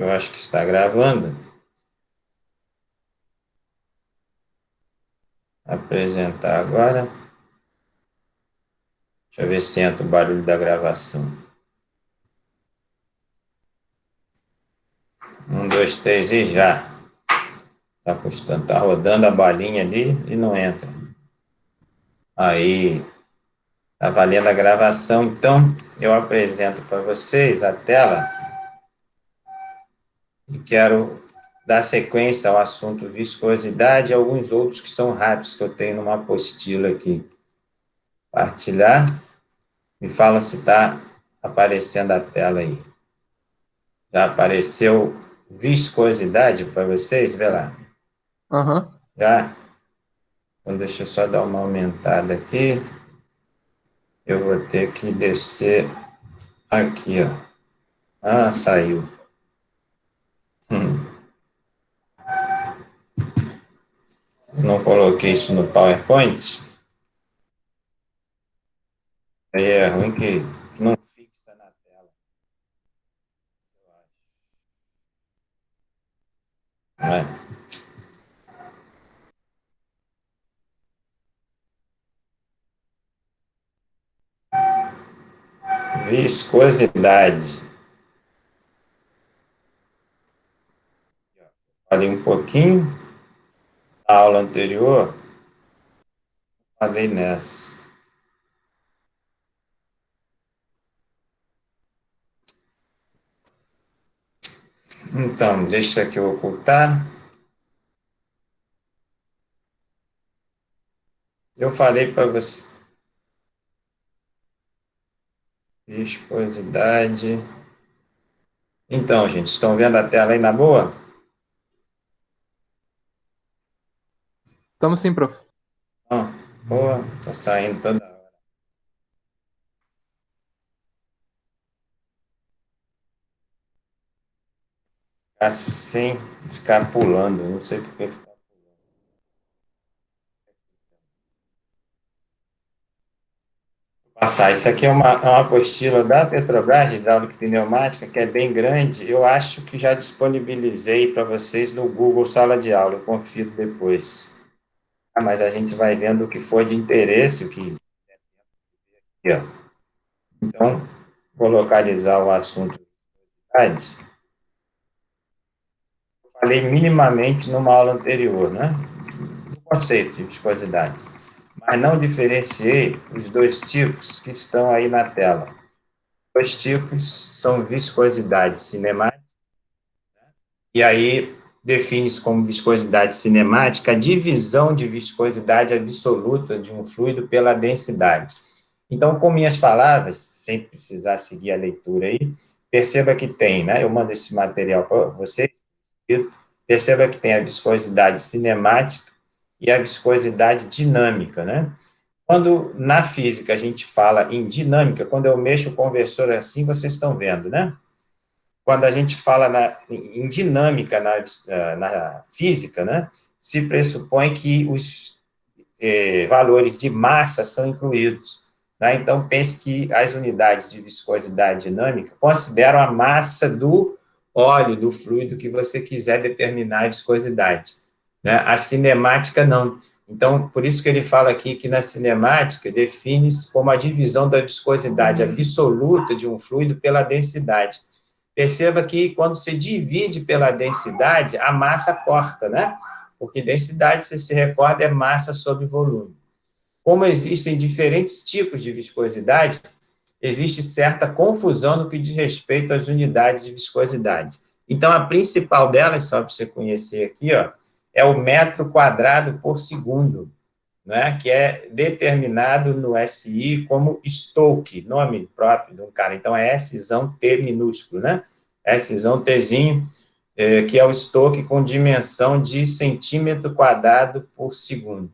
Eu acho que está gravando. Apresentar agora. Deixa eu ver se entra o barulho da gravação. 1, 2, 3 e já. Tá custando, tá rodando a balinha ali e não entra. Aí, tá valendo a gravação, então eu apresento para vocês a tela e quero dar sequência ao assunto viscosidade e alguns outros que são rápidos que eu tenho numa apostila aqui. Partilhar. Me fala se está aparecendo a tela aí. Já apareceu viscosidade para vocês? Vê lá. Aham. Já? Então, deixa eu só dar uma aumentada aqui. Eu vou ter que descer aqui, ó. Ah, saiu. Não coloquei isso no PowerPoint. Aí é ruim que não fixa na tela. Não é? Viscosidade. Falei um pouquinho. Na aula anterior, falei nessa. Então, deixa isso aqui eu ocultar. Eu falei para você. Viscosidade. Então, gente, estão vendo a tela aí na boa? Estamos sim, prof. Não. Boa, tá saindo toda hora. Assim, ficar pulando. Não sei por que tá. Passar. Isso aqui é uma apostila da Petrobras, de hidráulica e pneumática, que é bem grande. Eu acho que já disponibilizei para vocês no Google Sala de Aula. Eu confiro depois. Mas a gente vai vendo o que for de interesse, o que. Aqui, ó. Então, vou localizar o assunto. Falei minimamente numa aula anterior, né? O conceito de viscosidade. Mas não diferenciei os dois tipos que estão aí na tela. Os dois tipos são viscosidade cinemática, e aí define-se como viscosidade cinemática a divisão de viscosidade absoluta de um fluido pela densidade. Então, com minhas palavras, sem precisar seguir a leitura aí, perceba que tem, né? Eu mando esse material para vocês, perceba que tem a viscosidade cinemática e a viscosidade dinâmica, né? Quando na física a gente fala em dinâmica, quando eu mexo o conversor assim, vocês estão vendo, né? Quando a gente fala em dinâmica na física, né, se pressupõe que os valores de massa são incluídos. Né? Então, pense que as unidades de viscosidade dinâmica consideram a massa do óleo, do fluido que você quiser determinar a viscosidade. Né? A cinemática, não. Então, por isso que ele fala aqui que na cinemática define-se como a divisão da viscosidade absoluta de um fluido pela densidade. Perceba que quando se divide pela densidade, a massa corta, né? Porque densidade, se se recorda, é massa sobre volume. Como existem diferentes tipos de viscosidade, existe certa confusão no que diz respeito às unidades de viscosidade. Então, a principal delas, só para você conhecer aqui, ó, é o metro quadrado por segundo, né, que é determinado no SI como Stoke, nome próprio de um cara. Então, é Szão T minúsculo, né? Szão Tzinho, que é o Stoke com dimensão de centímetro quadrado por segundo.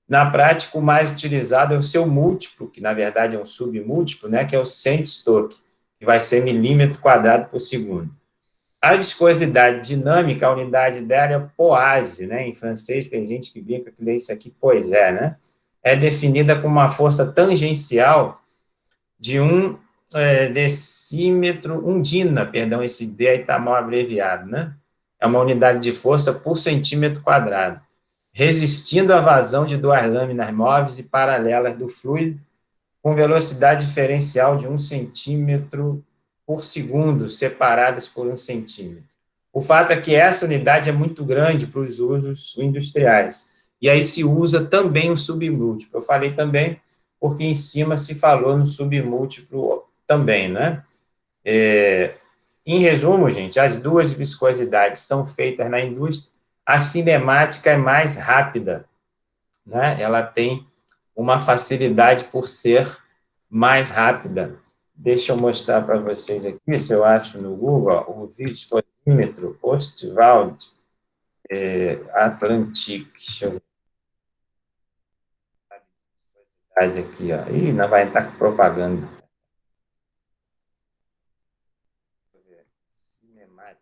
Na prática, o mais utilizado é o seu múltiplo, que na verdade é um submúltiplo, né, que é o cent-Stoke, que vai ser milímetro quadrado por segundo. A viscosidade dinâmica, a unidade dela é poase, né? Em francês tem gente que brinca que lê isso aqui, poisé, né? É definida como uma força tangencial de um decímetro, undina, perdão, esse D aí está mal abreviado, né? É uma unidade de força por centímetro quadrado, resistindo à vazão de duas lâminas móveis e paralelas do fluido, com velocidade diferencial de 1 centímetro por segundo, separadas por 1 centímetro. O fato é que essa unidade é muito grande para os usos industriais. E aí se usa também o submúltiplo. Eu falei também porque em cima se falou no submúltiplo também, né? Em resumo, gente, as duas viscosidades são feitas na indústria. A cinemática é mais rápida, né? Ela tem uma facilidade por ser mais rápida. Deixa eu mostrar para vocês aqui, se eu acho no Google, ó, o viscosímetro Ostwald Atlantic. Deixa eu ver aqui, ó. Ih, não vai entrar com propaganda. Cinemática.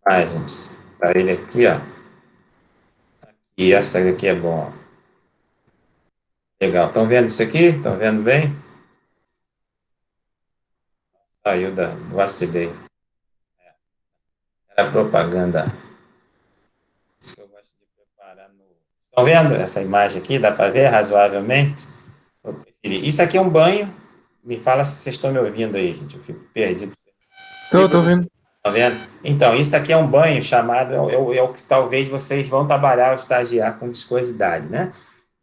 Imagens. Para ele aqui, ó. E essa aqui é bom. Legal. Estão vendo isso aqui? Estão vendo bem? Saiu da. Vacilei. Era propaganda. Isso que eu gosto de preparar no. Estão vendo essa imagem aqui? Dá para ver razoavelmente? Eu preferi. Isso aqui é um banho. Me fala se vocês estão me ouvindo aí, gente. Eu fico perdido. Tô vendo. Tá vendo? Então, isso aqui é um banho chamado, é o que talvez vocês vão trabalhar ou estagiar com viscosidade, né?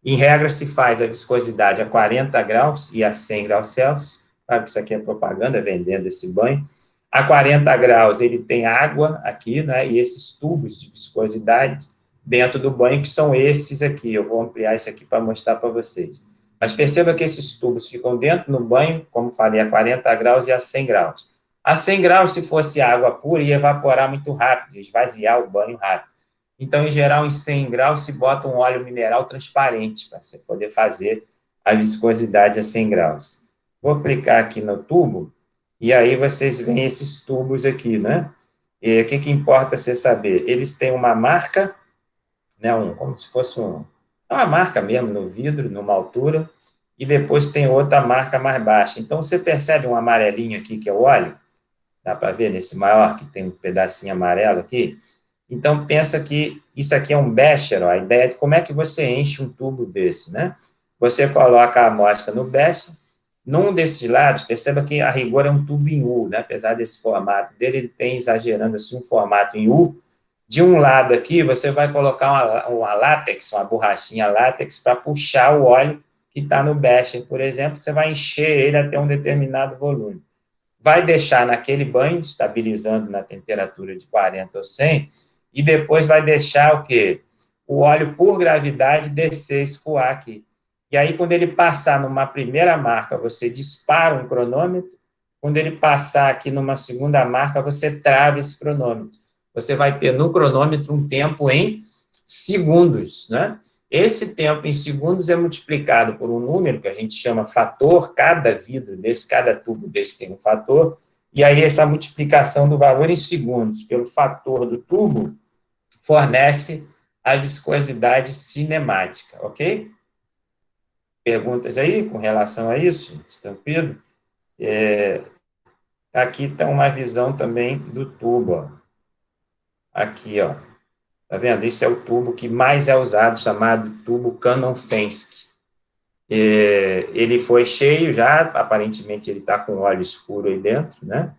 Em regra, se faz a viscosidade a 40 graus e a 100 graus Celsius. Claro que isso aqui é propaganda, vendendo esse banho. A 40 graus, ele tem água aqui, né? E esses tubos de viscosidade dentro do banho, que são esses aqui. Eu vou ampliar isso aqui para mostrar para vocês. Mas perceba que esses tubos ficam dentro do banho, como falei, a 40 graus e a 100 graus. A 100 graus, se fosse água pura, ia evaporar muito rápido, esvaziar o banho rápido. Então, em geral, em 100 graus, se bota um óleo mineral transparente para você poder fazer a viscosidade a 100 graus. Vou clicar aqui no tubo, e aí vocês veem esses tubos aqui, né? E o que importa você saber? Eles têm uma marca, né, como se fosse uma marca mesmo no vidro, numa altura, e depois tem outra marca mais baixa. Então, você percebe um amarelinho aqui, que é o óleo? Dá para ver nesse maior, que tem um pedacinho amarelo aqui? Então, pensa que isso aqui é um becher, ó, a ideia de como é que você enche um tubo desse, né? Você coloca a amostra no becher, num desses lados, perceba que a rigor é um tubo em U, né? Apesar desse formato dele, ele tem, exagerando assim, um formato em U. De um lado aqui, você vai colocar uma látex, uma borrachinha látex, para puxar o óleo que está no becher, por exemplo, você vai encher ele até um determinado volume. Vai deixar naquele banho, estabilizando na temperatura de 40 ou 100, e depois vai deixar o quê? O óleo, por gravidade, descer, escoar aqui. E aí, quando ele passar numa primeira marca, você dispara um cronômetro. Quando ele passar aqui numa segunda marca, você trava esse cronômetro. Você vai ter no cronômetro um tempo em segundos, né? Esse tempo em segundos é multiplicado por um número que a gente chama fator, cada vidro desse, cada tubo desse tem um fator, e aí essa multiplicação do valor em segundos pelo fator do tubo fornece a viscosidade cinemática, ok? Perguntas aí com relação a isso, gente? Tranquilo? Aqui está uma visão também do tubo, ó. Aqui, ó. Tá vendo? Esse é o tubo que mais é usado, chamado tubo Cannon-Fensky. Ele foi cheio já, aparentemente ele está com óleo escuro aí dentro, né?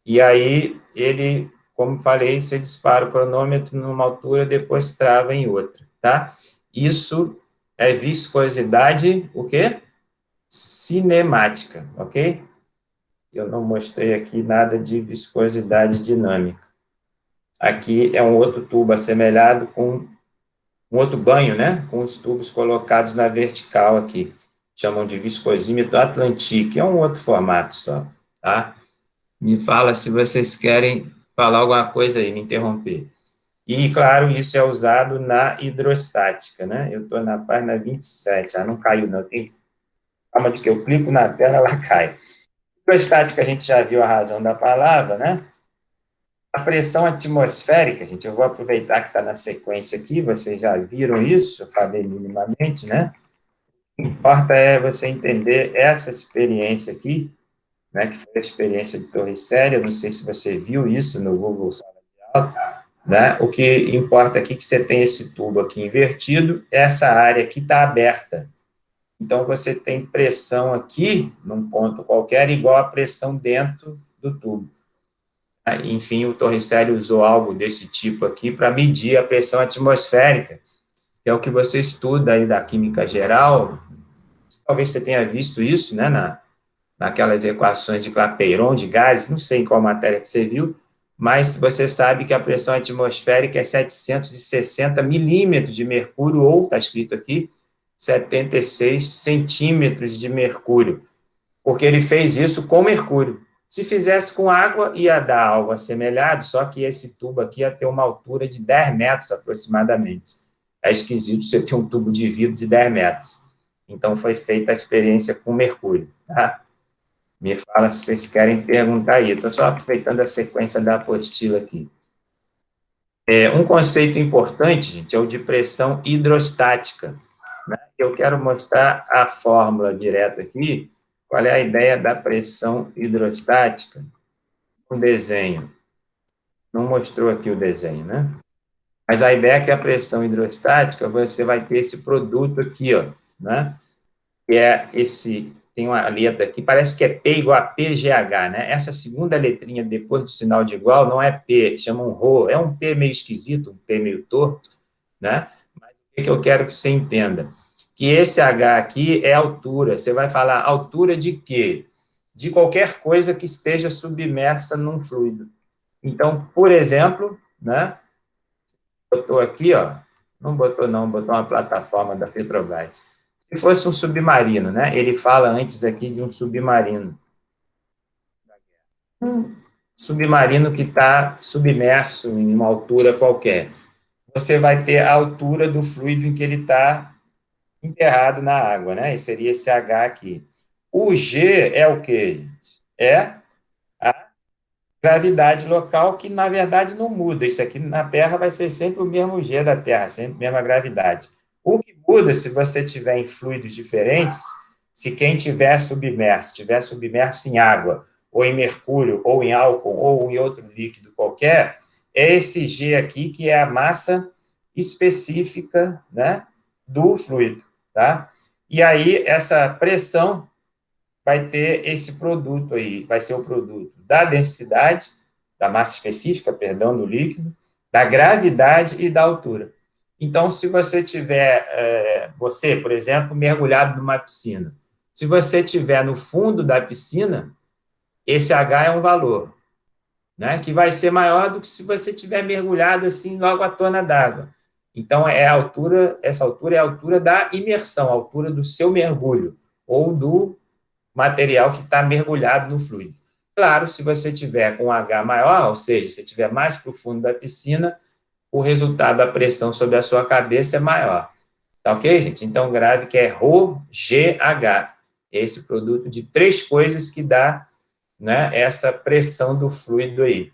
E aí ele, como falei, você dispara o cronômetro numa altura, depois trava em outra, tá? Isso é viscosidade, o quê? Cinemática, ok? Eu não mostrei aqui nada de viscosidade dinâmica. Aqui é um outro tubo assemelhado com um outro banho, né? Com os tubos colocados na vertical aqui. Chamam de viscosímetro Atlantic, é um outro formato só, tá? Me fala se vocês querem falar alguma coisa aí, me interromper. E, claro, isso é usado na hidrostática, né? Eu estou na página 27, não caiu não, tem calma de que eu clico na tela, ela cai. Hidrostática, a gente já viu a razão da palavra, né? A pressão atmosférica, gente, eu vou aproveitar que está na sequência aqui, vocês já viram isso, eu falei minimamente, né? O que importa é você entender essa experiência aqui, né, que foi a experiência de Torricelli. Eu não sei se você viu isso no Google Sala de Aula, né? O que importa aqui é que você tem esse tubo aqui invertido, essa área aqui está aberta. Então, você tem pressão aqui, num ponto qualquer, igual a pressão dentro do tubo. Enfim, o Torricelli usou algo desse tipo aqui para medir a pressão atmosférica, que é o que você estuda aí da química geral. Talvez você tenha visto isso, né, naquelas equações de Clapeyron, de gases, não sei em qual matéria que você viu, mas você sabe que a pressão atmosférica é 760 milímetros de mercúrio, ou, está escrito aqui, 76 centímetros de mercúrio, porque ele fez isso com mercúrio. Se fizesse com água, ia dar algo assemelhado, só que esse tubo aqui ia ter uma altura de 10 metros aproximadamente. É esquisito você ter um tubo de vidro de 10 metros. Então, foi feita a experiência com mercúrio, tá? Me fala se vocês querem perguntar aí. Estou só aproveitando a sequência da apostila aqui. Um conceito importante, gente, é o de pressão hidrostática, né? Eu quero mostrar a fórmula direta aqui. Qual é a ideia da pressão hidrostática? Um desenho. Não mostrou aqui o desenho, né? Mas a ideia é que a pressão hidrostática, você vai ter esse produto aqui, ó, né? Que é esse, tem uma letra aqui, parece que é P igual a PGH, né? Essa segunda letrinha depois do sinal de igual não é P, chama um Rho, é um P meio esquisito, um P meio torto, né? Mas o que eu quero que você entenda? Que esse H aqui é altura, você vai falar altura de quê? De qualquer coisa que esteja submersa num fluido. Então, por exemplo, né? Botou aqui, ó, não botou não, botou uma plataforma da Petrobras. Se fosse um submarino, né? Ele fala antes aqui de um submarino. Um submarino que está submerso em uma altura qualquer. Você vai ter a altura do fluido em que ele está enterrado na água, né? E seria esse H aqui. O G é o quê, gente? É a gravidade local, que na verdade não muda. Isso aqui na Terra vai ser sempre o mesmo G da Terra, sempre a mesma gravidade. O que muda se você tiver em fluidos diferentes, se quem tiver submerso em água, ou em mercúrio, ou em álcool, ou em outro líquido qualquer, é esse G aqui que é a massa específica, né, do fluido, tá? E aí essa pressão vai ter esse produto aí, vai ser o produto da densidade, da massa específica, perdão, do líquido, da gravidade e da altura. Então, se você tiver, você, por exemplo, mergulhado numa piscina, se você tiver no fundo da piscina, esse H é um valor, né, que vai ser maior do que se você tiver mergulhado assim logo à tona d'água. Então, é a altura, essa altura é a altura da imersão, a altura do seu mergulho, ou do material que está mergulhado no fluido. Claro, se você tiver com um H maior, ou seja, se tiver mais para o fundo da piscina, o resultado da pressão sobre a sua cabeça é maior. Tá ok, gente? Então, grave que é ρGH, esse produto de três coisas que dá, né, essa pressão do fluido aí.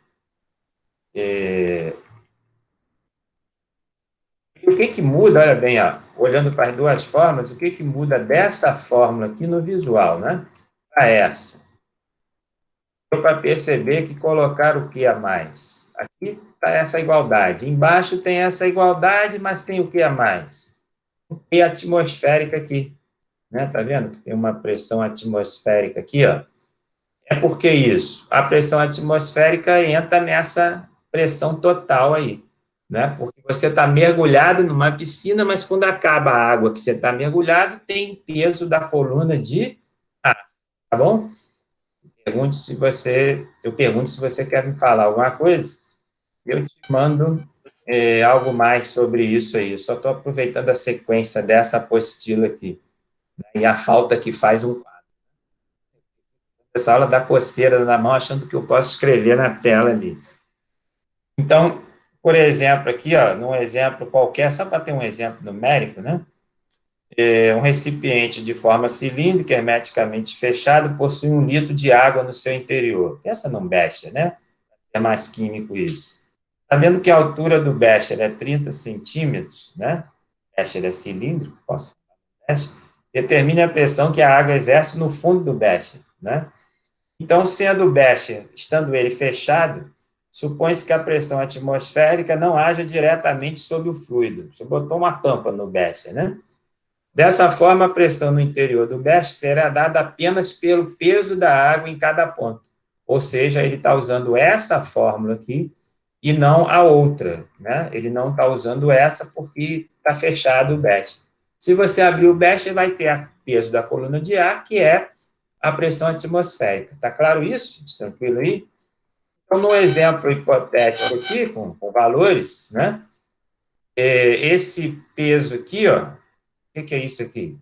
E o que que muda, olha bem, ó, olhando para as duas fórmulas, o que que muda dessa fórmula aqui no visual, né, para essa? Para perceber que colocar o que a mais? Aqui está essa igualdade. Embaixo tem essa igualdade, mas tem o que a mais? O que atmosférica aqui. Né? Tá vendo que tem uma pressão atmosférica aqui, ó? É porque isso? A pressão atmosférica entra nessa pressão total aí, né? Porque você está mergulhado numa piscina, mas quando acaba a água que você está mergulhado, tem peso da coluna de ar, tá bom? Eu pergunto se você quer me falar alguma coisa, eu te mando algo mais sobre isso aí. Eu só estou aproveitando a sequência dessa apostila aqui, né, e a falta que faz um quadro. Essa aula dá coceira na mão, achando que eu posso escrever na tela ali. Então, por exemplo, aqui, ó, num exemplo qualquer, só para ter um exemplo numérico, né? Um recipiente de forma cilíndrica, hermeticamente fechado, possui 1 litro de água no seu interior. Pensa num Becher, né? É mais químico isso. Sabendo que a altura do Becher é 30 centímetros, né? Becher é cilíndrico, posso falar Becher. Determine a pressão que a água exerce no fundo do becher, né? Então, sendo o becher, estando ele fechado, supõe-se que a pressão atmosférica não haja diretamente sobre o fluido. Você botou uma tampa no becher, né? Dessa forma, a pressão no interior do becher será dada apenas pelo peso da água em cada ponto. Ou seja, ele está usando essa fórmula aqui e não a outra, né? Ele não está usando essa porque está fechado o becher. Se você abrir o becher, vai ter o peso da coluna de ar, que é a pressão atmosférica. Está claro isso? Tranquilo aí? Então, no exemplo hipotético aqui, com valores, né? Esse peso aqui, ó, o que é isso aqui?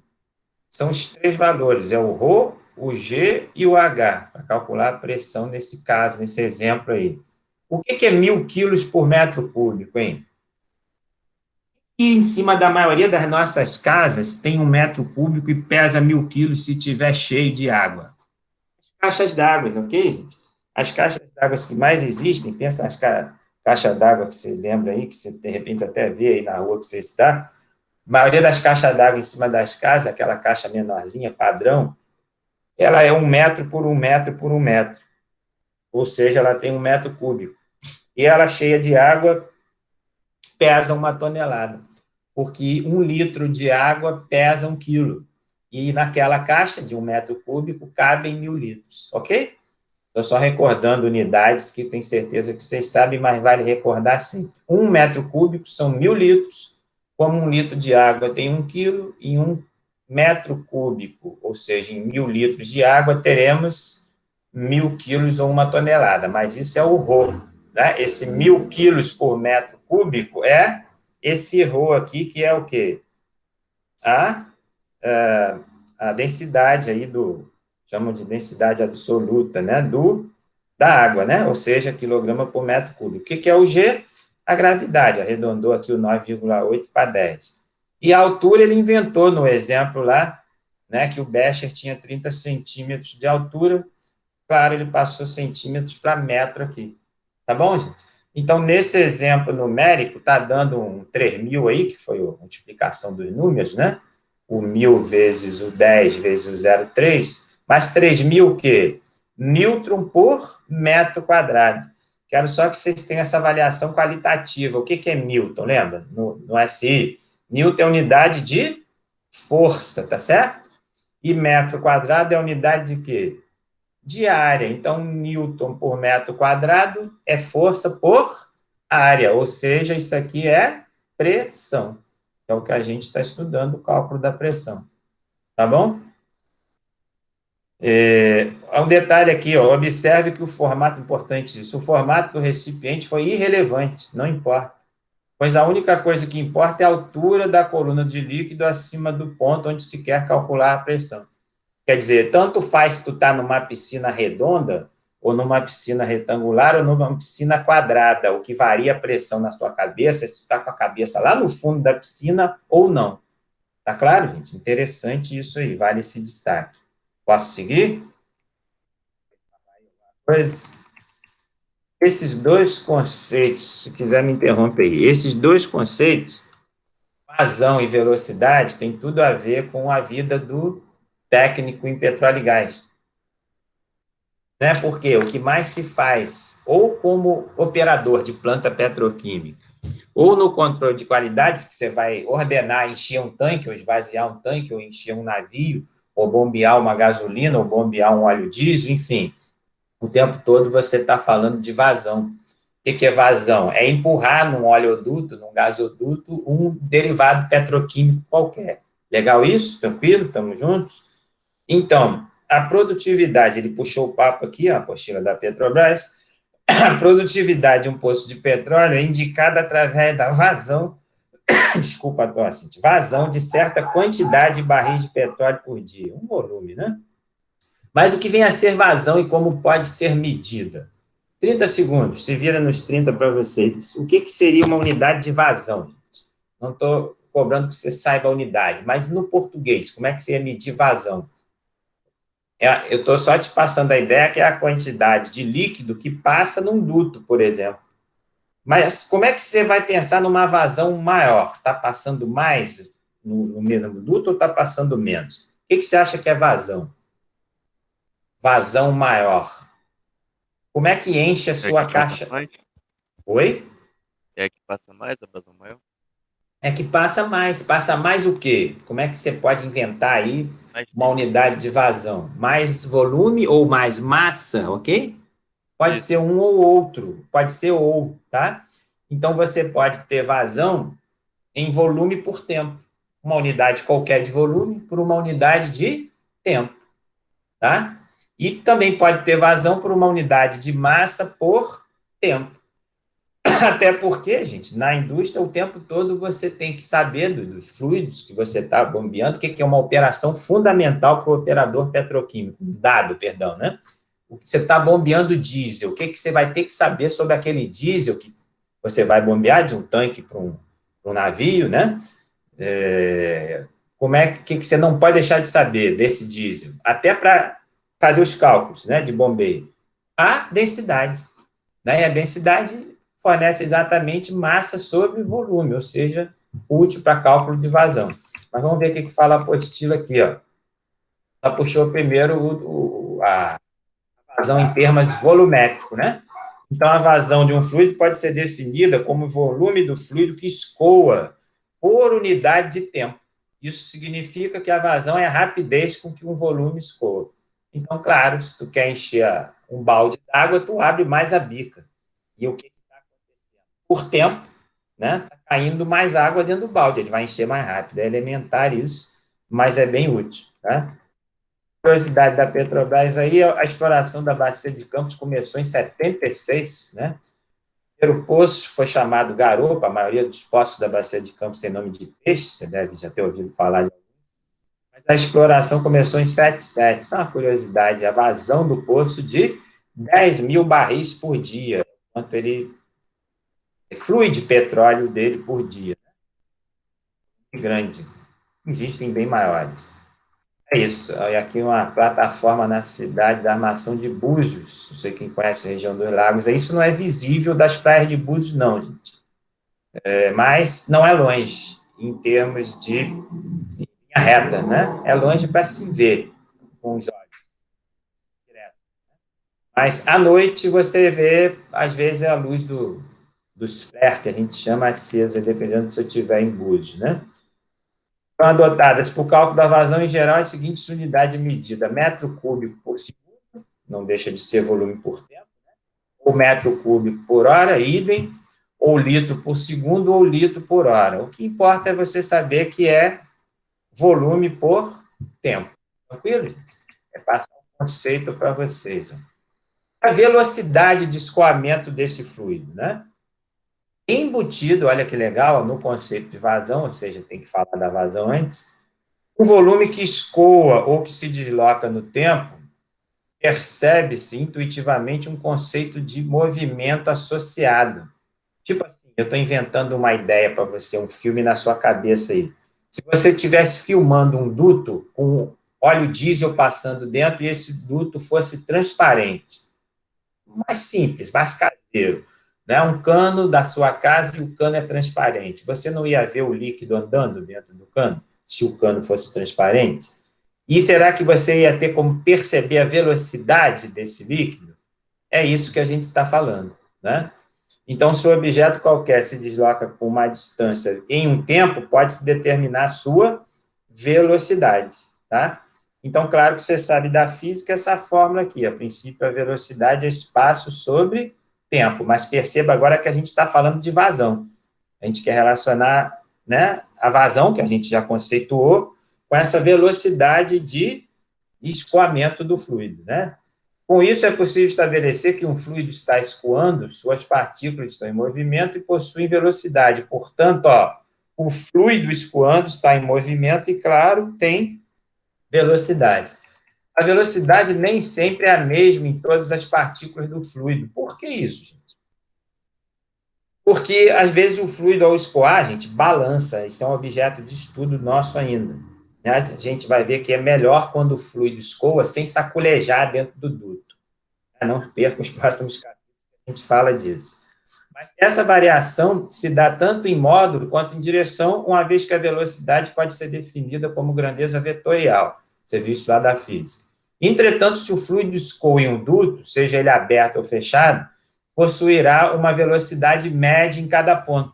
São os três valores, é o ρ, o G e o H, para calcular a pressão nesse caso, nesse exemplo aí. O que é 1.000 quilos por metro cúbico, hein? E em cima da maioria das nossas casas tem 1 metro cúbico e pesa 1.000 quilos se tiver cheio de água. Caixas d'água, ok, gente? As caixas d'água que mais existem, pensa nas caixas d'água que você lembra aí, que você de repente até vê aí na rua que você está. A maioria das caixas d'água em cima das casas, aquela caixa menorzinha, padrão, ela é 1 metro por 1 metro por 1 metro. Ou seja, ela tem 1 metro cúbico. E ela cheia de água pesa 1 tonelada. Porque 1 litro de água pesa 1 quilo. E naquela caixa de 1 metro cúbico cabem 1.000 litros, ok? Estou só recordando unidades que tenho certeza que vocês sabem, mas vale recordar sempre. 1 metro cúbico são 1.000 litros, como 1 litro de água tem 1 quilo, e 1 metro cúbico, ou seja, em 1.000 litros de água, teremos 1.000 quilos ou 1 tonelada, mas isso é o ρ, né? Esse 1.000 quilos por metro cúbico é esse ρ aqui, que é o quê? A densidade aí chamam de densidade absoluta, né, da água, né, ou seja, quilograma por metro cúbico. O que é o G? A gravidade, arredondou aqui o 9,8 para 10. E a altura ele inventou no exemplo lá, né, que o becher tinha 30 centímetros de altura, claro, ele passou centímetros para metro aqui. Tá bom, gente? Então, nesse exemplo numérico, está dando um 3.000 aí, que foi a multiplicação dos números, né? O 1.000 vezes o 10 vezes o 0,3, mas 3.000 o quê? Newton por metro quadrado. Quero só que vocês tenham essa avaliação qualitativa. O que é Newton, lembra? No SI. Newton é unidade de força, tá certo? E metro quadrado é unidade de quê? De área. Então, Newton por metro quadrado é força por área, ou seja, isso aqui é pressão. É o que a gente está estudando, o cálculo da pressão. Tá bom? Um detalhe aqui, ó, observe que o formato, importante isso, o formato do recipiente foi irrelevante, não importa. Pois a única coisa que importa é a altura da coluna de líquido acima do ponto onde se quer calcular a pressão. Quer dizer, tanto faz se tu tá numa piscina redonda, ou numa piscina retangular, ou numa piscina quadrada. O que varia a pressão na tua cabeça é se tu tá com a cabeça lá no fundo da piscina ou não. Tá claro, gente? Interessante isso aí, vale esse destaque. Posso seguir? Pois, esses dois conceitos, se quiser me interromper aí, esses dois conceitos, vazão e velocidade, tem tudo a ver com a vida do técnico em petróleo e gás. Né? Porque o que mais se faz, ou como operador de planta petroquímica, ou no controle de qualidade, que você vai ordenar encher um tanque, ou esvaziar um tanque, ou encher um navio, ou bombear uma gasolina, ou bombear um óleo diesel, enfim, o tempo todo você está falando de vazão. O que é vazão? É empurrar num oleoduto, num gasoduto, um derivado petroquímico qualquer. Legal isso? Tranquilo? Estamos juntos? Então, a produtividade, ele puxou o papo aqui, a apostila da Petrobras, a produtividade de um poço de petróleo é indicada através da vazão, desculpa a tosse, vazão de certa quantidade de barris de petróleo por dia, um volume, né? Mas o que vem a ser vazão e como pode ser medida? 30 segundos, se vira nos 30 para vocês. O que seria uma unidade de vazão, gente? Não estou cobrando que você saiba a unidade, mas no português, como é que você ia medir vazão? Eu estou só te passando a ideia que é a quantidade de líquido que passa num duto, por exemplo. Mas como é que você vai pensar numa vazão maior? Está passando mais no mesmo duto ou está passando menos? que você acha que é vazão? Vazão maior. Como é que enche a É que sua passa caixa? mais? Oi? É que passa mais a vazão maior? É que passa mais. Passa mais o quê? Como é que você pode inventar aí Mais uma líquido. unidade de vazão? Mais volume ou mais massa, ok? Pode Isso. ser um ou outro, pode ser ou, tá? Então você pode ter vazão em volume por tempo. Uma unidade qualquer de volume por uma unidade de tempo, tá? E também pode ter vazão por uma unidade de massa por tempo. Até porque, gente, na indústria, o tempo todo você tem que saber dos fluidos que você está bombeando, o que é uma operação fundamental para o operador petroquímico, dado, perdão, né? O que você está bombeando diesel, o que você vai ter que saber sobre aquele diesel que você vai bombear de um tanque para um navio, né? Como é que você não pode deixar de saber desse diesel? Até para fazer os cálculos, né, de bombeio. A densidade, né? E a densidade fornece exatamente massa sobre volume, ou seja, útil para cálculo de vazão. Mas vamos ver o que fala a apostila aqui, ó. Ela puxou primeiro a vazão em termos volumétricos, né? Então, a vazão de um fluido pode ser definida como o volume do fluido que escoa por unidade de tempo. Isso significa que a vazão é a rapidez com que um volume escoa. Então, claro, se tu quer encher um balde d'água, tu abre mais a bica. E o que está acontecendo? Por tempo, né? Está caindo mais água dentro do balde, ele vai encher mais rápido. É elementar isso, mas é bem útil, tá? Curiosidade da Petrobras aí, a exploração da Bacia de Campos começou em 76, né? O primeiro poço foi chamado Garopa, a maioria dos poços da Bacia de Campos tem nome de peixe, você deve já ter ouvido falar. Mas a exploração começou em 77, só uma curiosidade, a vazão do poço de 10 mil barris por dia, quanto ele flui de petróleo dele por dia. Grande, existem bem maiores. É isso. E aqui uma plataforma na cidade da Armação de Búzios. Não sei quem conhece a região dos lagos. Isso não é visível das praias de Búzios, não, gente. Mas não é longe, em termos de linha reta, né? É longe para se ver com os olhos. Mas à noite você vê, às vezes, a luz dos flares, que a gente chama acesa, dependendo se eu estiver em Búzios, né? São adotadas para o cálculo da vazão em geral as seguintes unidades de medida: metro cúbico por segundo, não deixa de ser volume por tempo, ou metro cúbico por hora, idem, ou litro por segundo, ou litro por hora. O que importa é você saber que é volume por tempo. Tranquilo, gente? É passar um conceito para vocês. A velocidade de escoamento desse fluido, né? Embutido, olha que legal, no conceito de vazão, ou seja, tem que falar da vazão antes, o volume que escoa ou que se desloca no tempo, percebe-se intuitivamente um conceito de movimento associado. Tipo assim, eu estou inventando uma ideia para você, um filme na sua cabeça aí. Se você estivesse filmando um duto com óleo diesel passando dentro e esse duto fosse transparente, mais simples, mais caseiro, né? Um cano da sua casa e o cano é transparente. Você não ia ver o líquido andando dentro do cano se o cano fosse transparente? E será que você ia ter como perceber a velocidade desse líquido? É isso que a gente está falando, né? Então, se o objeto qualquer se desloca com uma distância em um tempo, pode-se determinar a sua velocidade, tá? Então, claro que você sabe da física essa fórmula aqui. A princípio, a velocidade é espaço sobre tempo. Mas perceba agora que a gente está falando de vazão. A gente quer relacionar, né, a vazão, que a gente já conceituou, com essa velocidade de escoamento do fluido, né? Com isso, é possível estabelecer que um fluido está escoando, suas partículas estão em movimento e possuem velocidade. Portanto, ó, o fluido escoando está em movimento e, claro, tem velocidade. A velocidade nem sempre é a mesma em todas as partículas do fluido. Por que isso, gente? Porque, às vezes, o fluido, ao escoar, gente, balança. Isso é um objeto de estudo nosso ainda. A gente vai ver que é melhor quando o fluido escoa sem saculejar dentro do duto. Não perca os próximos capítulos que a gente fala disso. Mas essa variação se dá tanto em módulo quanto em direção, uma vez que a velocidade pode ser definida como grandeza vetorial. Você viu isso lá da física. Entretanto, se o fluido escoa em um duto, seja ele aberto ou fechado, possuirá uma velocidade média em cada ponto.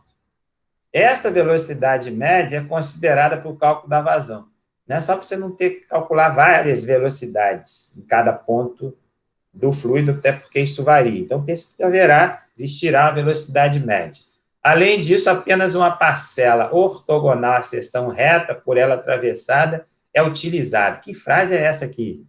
Essa velocidade média é considerada para o cálculo da vazão. Não é só para você não ter que calcular várias velocidades em cada ponto do fluido, até porque isso varia. Então, pense que existirá uma velocidade média. Além disso, apenas uma parcela ortogonal à seção reta, por ela atravessada, é utilizada. Que frase é essa aqui?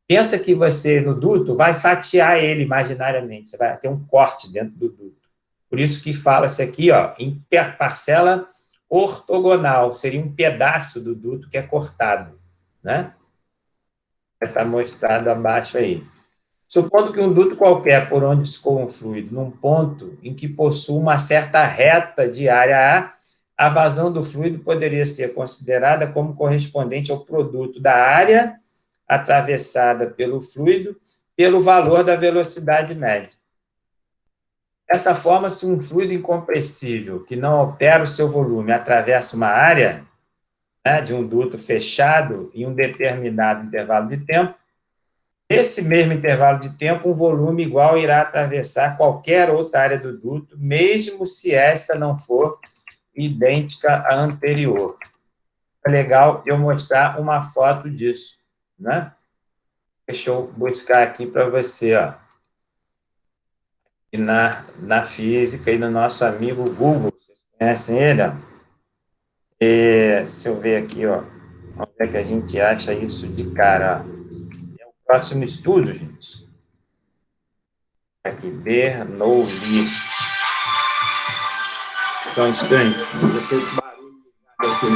Pensa que você, no duto, vai fatiar ele imaginariamente. Você vai ter um corte dentro do duto. Por isso que fala-se aqui, ó, em parcela ortogonal. Seria um pedaço do duto que é cortado, né? Vai estar mostrado abaixo aí. Supondo que um duto qualquer por onde escoa um fluido, num ponto em que possui uma certa reta de área a vazão do fluido poderia ser considerada como correspondente ao produto da área atravessada pelo fluido pelo valor da velocidade média. Dessa forma, se um fluido incompressível que não altera o seu volume atravessa uma área, né, de um duto fechado em um determinado intervalo de tempo, nesse mesmo intervalo de tempo, um volume igual irá atravessar qualquer outra área do duto, mesmo se esta não for idêntica à anterior. É legal eu mostrar uma foto disso, né? Deixa eu buscar aqui para você, ó. E na física e no nosso amigo Google, vocês conhecem ele, ó? Se eu ver aqui, ó, onde é que a gente acha isso de cara? É o próximo estudo, gente. Aqui, Bernoulli. Só um instante, deixa esse barulho aqui.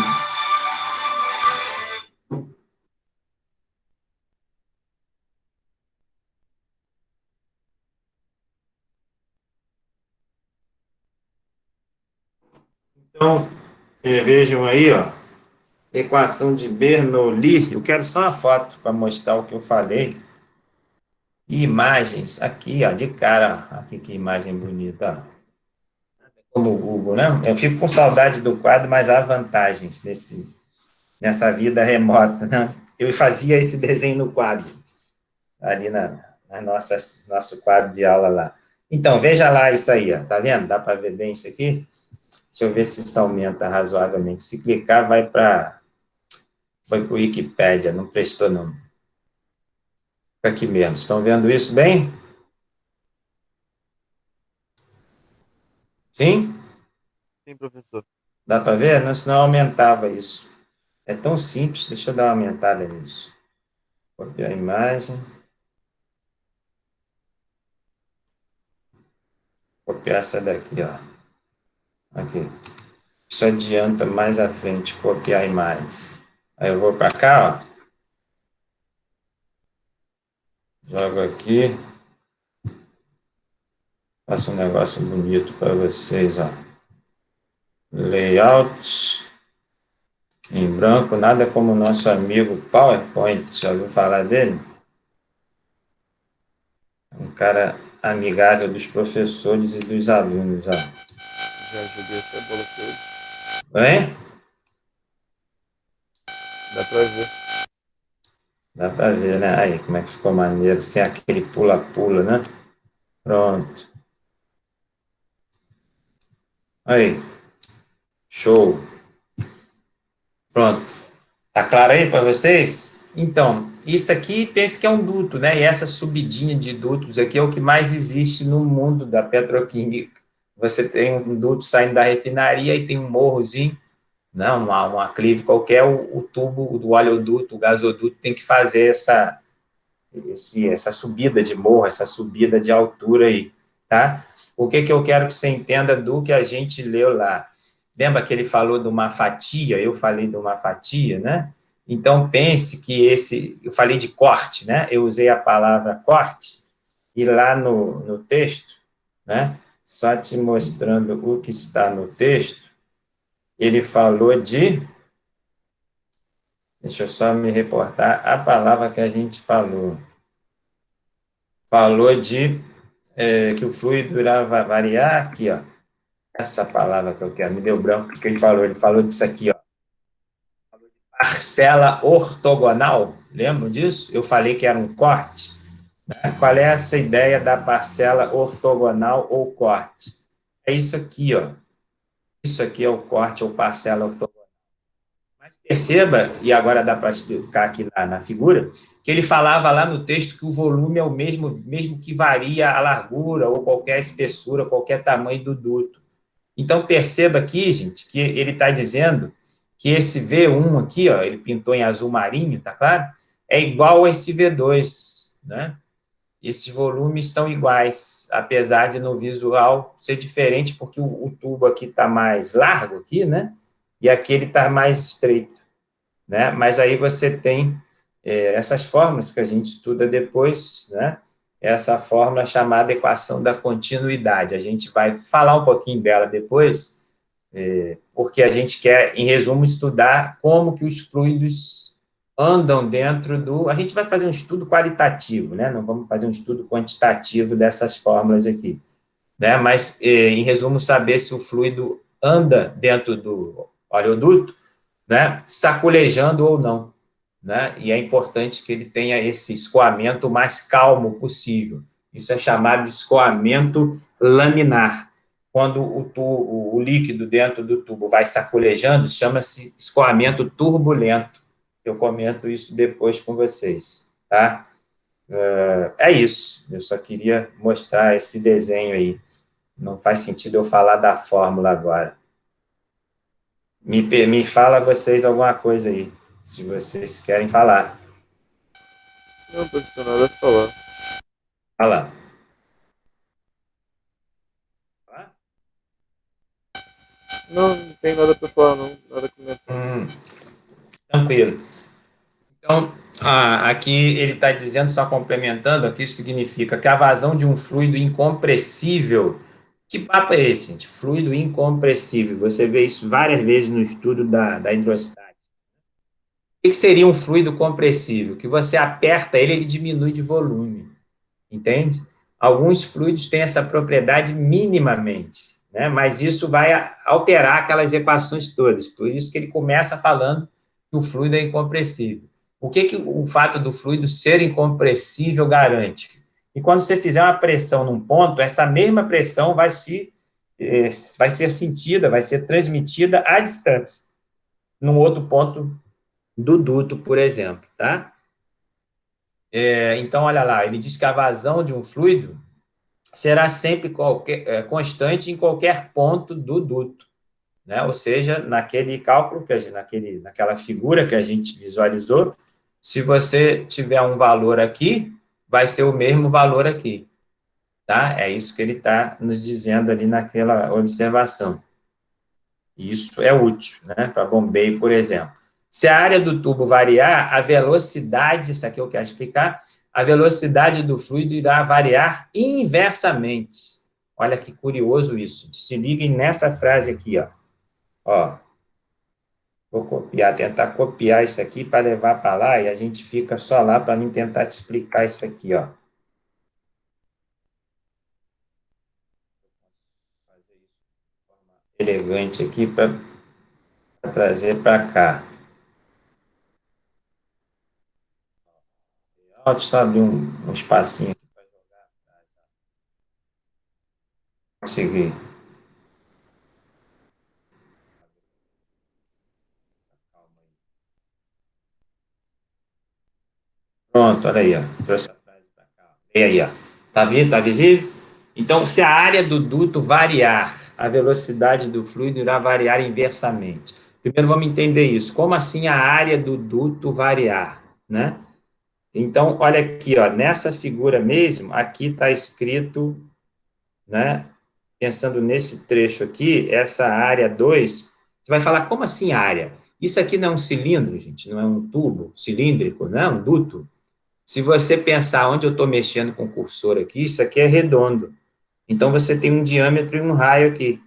Então, vejam aí, ó, equação de Bernoulli. Eu quero só uma foto para mostrar o que eu falei. E imagens, aqui, ó, de cara, ó. Aqui que imagem bonita, ó. Como o Google, né? Eu fico com saudade do quadro, mas há vantagens nessa vida remota, né? Eu fazia esse desenho no quadro, gente, ali na nosso quadro de aula lá. Então, veja lá isso aí, ó, tá vendo? Dá para ver bem isso aqui? Deixa eu ver se isso aumenta razoavelmente. Se clicar, foi para o Wikipédia, não prestou não. Fica aqui mesmo. Estão vendo isso bem? Sim? Sim, professor. Dá para ver? Não, senão aumentava isso. É tão simples, deixa eu dar uma aumentada nisso. Copiar a imagem. Copiar essa daqui, ó. Aqui. Isso adianta mais à frente, copiar a imagem. Aí eu vou para cá, ó. Jogo aqui. Faço um negócio bonito para vocês, ó. Layout. Em branco, nada como o nosso amigo PowerPoint. Já ouviu falar dele? Um cara amigável dos professores e dos alunos, ó. Já joguei a cebola pra ele. Hein? Dá pra ver. Dá para ver, né? Aí, como é que ficou maneiro, sem aquele pula-pula, né? Pronto. Aí. Show. Pronto. Tá claro aí para vocês? Então, isso aqui, pense que é um duto, né? E essa subidinha de dutos aqui é o que mais existe no mundo da petroquímica. Você tem um duto saindo da refinaria e tem um morrozinho, né? Uma clive qualquer, o tubo do oleoduto, o gasoduto tem que fazer essa subida de morro, essa subida de altura aí, tá? O que eu quero que você entenda do que a gente leu lá? Lembra que ele falou de uma fatia? Eu falei de uma fatia, né? Então, pense que eu falei de corte, né? Eu usei a palavra corte, e lá no texto, né? Só te mostrando o que está no texto, ele falou de. Deixa eu só me reportar a palavra que a gente falou. Falou de que o fluido irá variar, aqui, ó. Essa palavra que eu quero, me deu branco, porque ele falou disso aqui, ó. Parcela ortogonal, Lembram disso? Eu falei que era um corte. Né? Qual é essa ideia da parcela ortogonal ou corte? É isso aqui, ó. Isso aqui é o corte ou parcela ortogonal. Mas perceba, e agora dá para explicar aqui na figura, que ele falava lá no texto que o volume é o mesmo que varia a largura ou qualquer espessura, qualquer tamanho do duto. Então, perceba aqui, gente, que ele está dizendo que esse V1 aqui, ó, ele pintou em azul marinho, tá claro? É igual a esse V2, né? Esses volumes são iguais, apesar de no visual ser diferente, porque o tubo aqui está mais largo, aqui, né? E aquele está mais estreito, né? Mas aí você tem essas fórmulas que a gente estuda depois, né? Essa fórmula chamada equação da continuidade. A gente vai falar um pouquinho dela depois, porque a gente quer, em resumo, estudar como que os fluidos andam dentro do... A gente vai fazer um estudo qualitativo, né? Não vamos fazer um estudo quantitativo dessas fórmulas aqui, né? Mas, em resumo, saber se o fluido anda dentro do oleoduto, né? Sacolejando ou não, né? E é importante que ele tenha esse escoamento mais calmo possível. Isso é chamado de escoamento laminar. Quando o líquido dentro do tubo vai sacolejando, chama-se escoamento turbulento. Eu comento isso depois com vocês, tá? É isso. Eu só queria mostrar esse desenho aí. Não faz sentido eu falar da fórmula agora. Me fala vocês alguma coisa aí, se vocês querem falar. Não, professor, nada a falar. Fala. Não tem nada pra falar, não. Nada a comentar. Tranquilo. Então, aqui ele está dizendo, só complementando, aqui isso significa que a vazão de um fluido incompressível. Que papo é esse, gente? Fluido incompressível. Você vê isso várias vezes no estudo da hidrostática. O que seria um fluido compressível? Que você aperta ele, ele diminui de volume. Entende? Alguns fluidos têm essa propriedade minimamente, né? Mas isso vai alterar aquelas equações todas. Por isso que ele começa falando que o fluido é incompressível. O que o fato do fluido ser incompressível garante? E quando você fizer uma pressão num ponto, essa mesma pressão vai ser sentida, vai ser transmitida à distância, num outro ponto do duto, por exemplo, tá? Então, olha lá, ele diz que a vazão de um fluido será sempre constante em qualquer ponto do duto, né? Ou seja, naquele cálculo, naquela figura que a gente visualizou, se você tiver um valor aqui, vai ser o mesmo valor aqui, tá? É isso que ele está nos dizendo ali naquela observação. Isso é útil, né? Para bombeio, por exemplo. Se a área do tubo variar, a velocidade, isso aqui eu quero explicar, a velocidade do fluido irá variar inversamente. Olha que curioso isso. Se liguem nessa frase aqui, ó. Ó, vou copiar, tentar copiar isso aqui para levar para lá e a gente fica só lá para mim tentar te explicar isso aqui, ó. Fazer isso de forma elegante aqui para trazer para cá. Deixa eu só abrir um espacinho aqui para conseguir. Pronto, olha aí, ó. Trouxe a frase para cá. E aí, ó. Tá vendo? Tá visível? Então, se a área do duto variar, a velocidade do fluido irá variar inversamente. Primeiro vamos entender isso. Como assim a área do duto variar, né? Então, olha aqui, ó, nessa figura mesmo, aqui está escrito, né? Pensando nesse trecho aqui, essa área 2, você vai falar, como assim área? Isso aqui não é um cilindro, gente, não é um tubo cilíndrico, não é um duto. Se você pensar onde eu estou mexendo com o cursor aqui, isso aqui é redondo. Então, você tem um diâmetro e um raio aqui,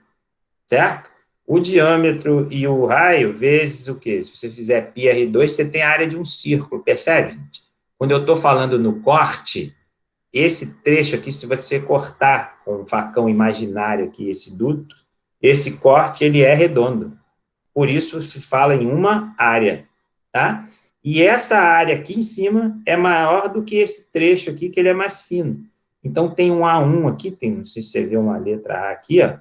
certo? O diâmetro e o raio, vezes o quê? Se você fizer πr2, você tem a área de um círculo, percebe, gente? Quando eu estou falando no corte, esse trecho aqui, se você cortar com um facão imaginário aqui, esse duto, esse corte, ele é redondo. Por isso, se fala em uma área, tá? E essa área aqui em cima é maior do que esse trecho aqui, que ele é mais fino. Então, tem um A1 aqui, não sei se você vê uma letra A aqui, ó.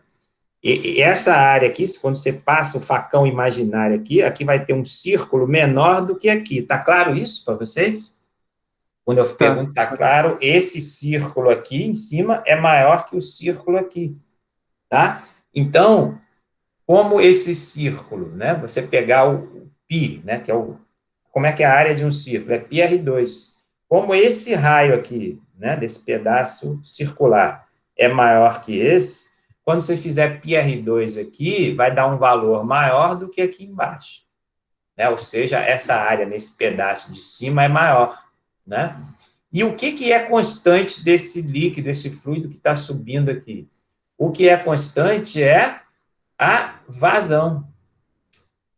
E essa área aqui, quando você passa o facão imaginário aqui vai ter um círculo menor do que aqui. Tá claro isso para vocês? Quando eu pergunto, tá claro? Esse círculo aqui em cima é maior que o círculo aqui, tá? Então, como esse círculo, né? Você pegar o π, né? Que é como é que é a área de um círculo? É πr2. Como esse raio aqui, né? Desse pedaço circular é maior que esse, quando você fizer πr2 aqui, vai dar um valor maior do que aqui embaixo, né? Ou seja, essa área nesse pedaço de cima é maior, né? E o que é constante desse líquido, desse fluido que está subindo aqui? O que é constante é a vazão,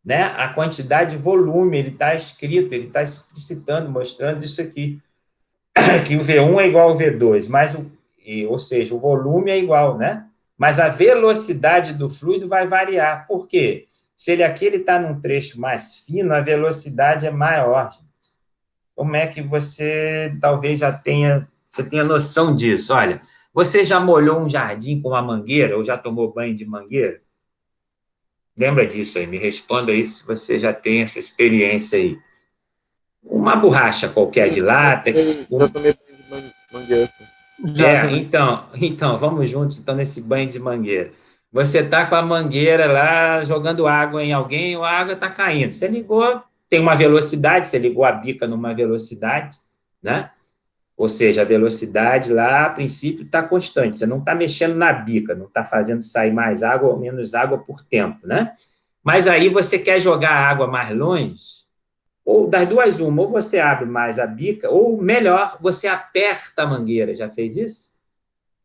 né? A quantidade de volume, ele está escrito, ele está explicitando, mostrando isso aqui, que o V1 é igual ao V2, ou seja, o volume é igual, né? Mas a velocidade do fluido vai variar. Por quê? Se ele aqui está num trecho mais fino, a velocidade é maior, gente. Como é que você talvez você tenha noção disso? Olha, você já molhou um jardim com uma mangueira ou já tomou banho de mangueira? Lembra disso aí? Me responda aí se você já tem essa experiência aí. Uma borracha qualquer de látex. Já tomei banho de mangueira. Já também. Então, vamos juntos então nesse banho de mangueira. Você está com a mangueira lá jogando água em alguém, a água está caindo. Você ligou, tem uma velocidade, você ligou a bica numa velocidade, né? Ou seja, a velocidade lá, a princípio, está constante. Você não está mexendo na bica, não está fazendo sair mais água ou menos água por tempo, né? Mas aí você quer jogar a água mais longe, ou das duas uma, ou você abre mais a bica, ou melhor, você aperta a mangueira. Já fez isso?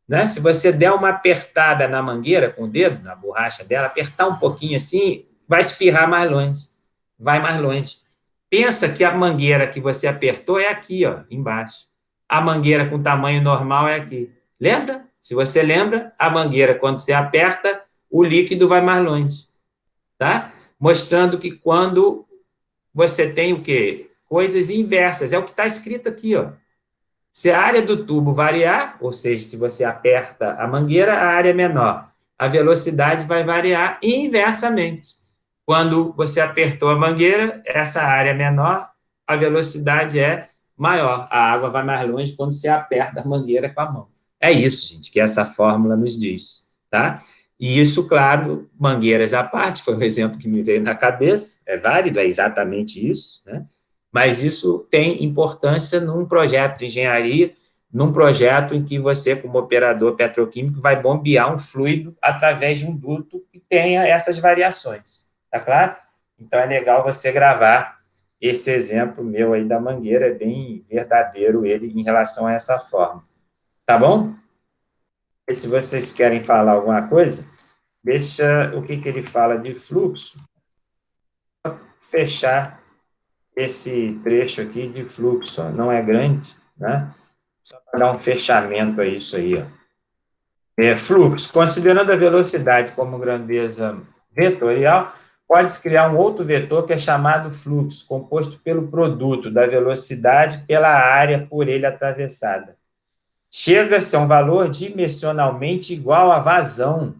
Né? Se você der uma apertada na mangueira com o dedo, na borracha dela, apertar um pouquinho assim, vai espirrar mais longe, vai mais longe. Pensa que a mangueira que você apertou é aqui, ó, embaixo. A mangueira com tamanho normal é aqui. Lembra? Se você lembra, a mangueira, quando você aperta, o líquido vai mais longe. Tá? Mostrando que quando você tem o quê? Coisas inversas. É o que está escrito aqui, ó. Se a área do tubo variar, ou seja, se você aperta a mangueira, a área é menor. A velocidade vai variar inversamente. Quando você apertou a mangueira, essa área é menor, a velocidade é maior. A água vai mais longe quando você aperta a mangueira com a mão. É isso, gente, que essa fórmula nos diz, tá? E isso, claro, mangueiras à parte, foi um exemplo que me veio na cabeça, é válido, é exatamente isso, né? Mas isso tem importância num projeto de engenharia, num projeto em que você, como operador petroquímico, vai bombear um fluido através de um duto que tenha essas variações, tá claro? Então, é legal você gravar esse exemplo meu aí da mangueira, é bem verdadeiro ele em relação a essa forma, tá bom? E se vocês querem falar alguma coisa, deixa o que ele fala de fluxo, fechar esse trecho aqui de fluxo, ó, não é grande, né? Só para dar um fechamento a isso aí, ó. Fluxo, considerando a velocidade como grandeza vetorial, pode-se criar um outro vetor que é chamado fluxo, composto pelo produto da velocidade pela área por ele atravessada. Chega-se a um valor dimensionalmente igual à vazão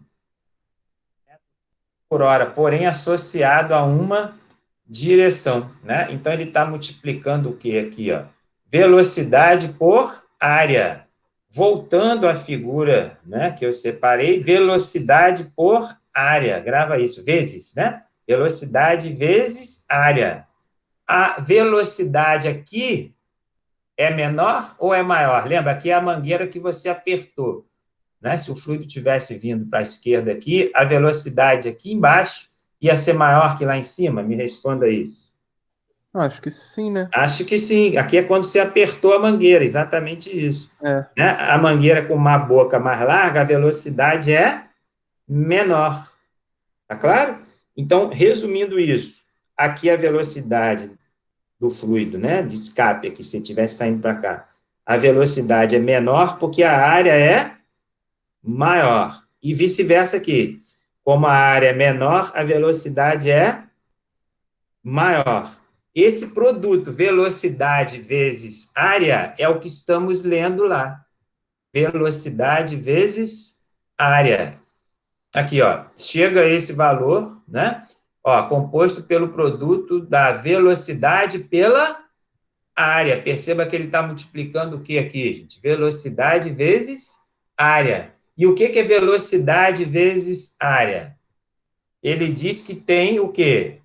por hora, porém associado a uma direção, né? Então, ele está multiplicando o que aqui, ó? Velocidade por área. Voltando à figura, né, que eu separei, velocidade por área. Grava isso, vezes, né? Velocidade vezes área. A velocidade aqui é menor ou é maior? Lembra, aqui é a mangueira que você apertou, né? Se o fluido tivesse vindo para a esquerda aqui, a velocidade aqui embaixo ia ser maior que lá em cima? Me responda isso. Acho que sim, né? Acho que sim. Aqui é quando você apertou a mangueira, exatamente isso. É. Né? A mangueira com uma boca mais larga, a velocidade é menor. Tá claro? Então, resumindo isso, aqui a velocidade do fluido, né, de escape, aqui, se estivesse saindo para cá, a velocidade é menor porque a área é maior. E vice-versa aqui. Como a área é menor, a velocidade é maior. esse produto, velocidade vezes área, é o que estamos lendo lá. Velocidade vezes área. Aqui, ó, chega a esse valor, né? Ó, composto pelo produto da velocidade pela área. Perceba que ele está multiplicando o que aqui, gente? Velocidade vezes área. E o que é velocidade vezes área? Ele diz que tem o quê?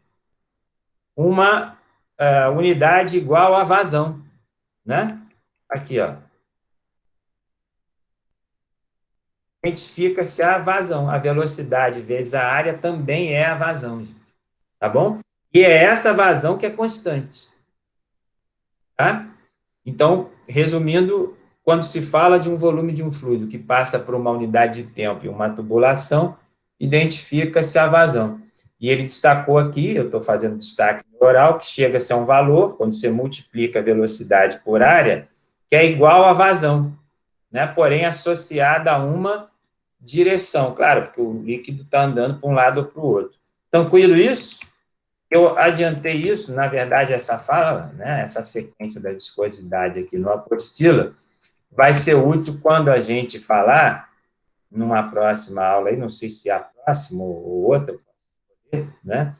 Uma unidade igual a vazão, né? Aqui, ó. Identifica-se a vazão. A velocidade vezes a área também é a vazão, gente. Tá bom? E é essa vazão que é constante. Tá? Então, resumindo, quando se fala de um volume de um fluido que passa por uma unidade de tempo e uma tubulação, identifica-se a vazão. E ele destacou aqui, eu estou fazendo destaque no oral, que chega-se a um valor, quando você multiplica a velocidade por área, que é igual à vazão, né? Porém associada a uma direção, claro, porque o líquido está andando para um lado ou para o outro. Tranquilo isso? Eu adiantei isso, na verdade, essa fala, né, essa sequência da viscosidade aqui no apostila, vai ser útil quando a gente falar, numa próxima aula, aí, não sei se é a próxima ou outra, né,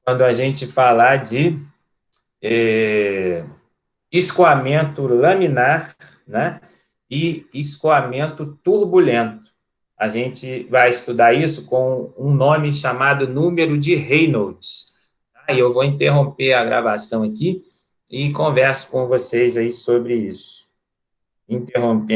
quando a gente falar de escoamento laminar, né, e escoamento turbulento. A gente vai estudar isso com um nome chamado número de Reynolds. Aí eu vou interromper a gravação aqui e converso com vocês aí sobre isso. Interrompendo